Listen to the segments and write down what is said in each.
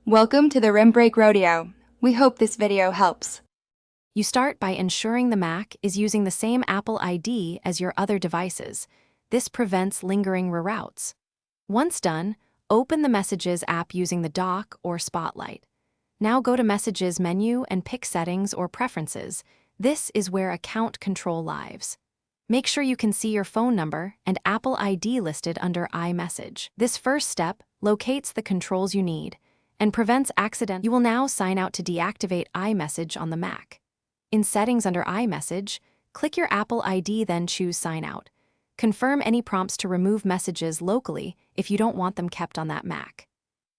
Welcome to the Rim Break Rodeo. We hope this video helps. You start by ensuring the Mac is using the same Apple ID as your other devices. This prevents lingering reroutes. Once done, open the Messages app using the dock or Spotlight. Now go to Messages menu and pick Settings or Preferences. This is where account control lives. Make sure you can see your phone number and Apple ID listed under iMessage. This first step locates the controls you need and prevents accident. You will now sign out to deactivate iMessage on the Mac. In Settings under iMessage, click your Apple ID, then choose Sign Out. Confirm any prompts to remove messages locally if you don't want them kept on that Mac.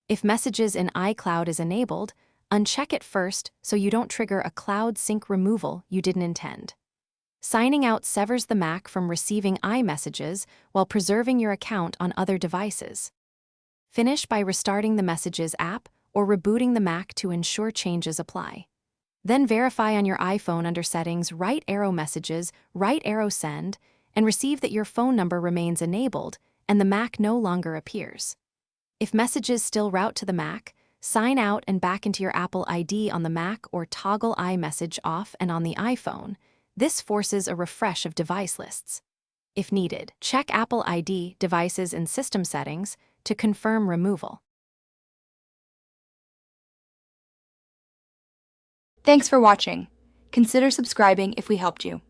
If Messages in iCloud is enabled, uncheck it first so you don't trigger a cloud sync removal you didn't intend. Signing out severs the Mac from receiving iMessages while preserving your account on other devices. Finish by restarting the Messages app or rebooting the Mac to ensure changes apply. Then verify on your iPhone under Settings, right arrow Messages, right arrow Send, and receive that your phone number remains enabled and the Mac no longer appears. If Messages still route to the Mac, sign out and back into your Apple ID on the Mac or toggle iMessage off and on the iPhone. This forces a refresh of device lists. If needed, check Apple ID, Devices, and System Settings to confirm removal. Thanks for watching. Consider subscribing if we helped you.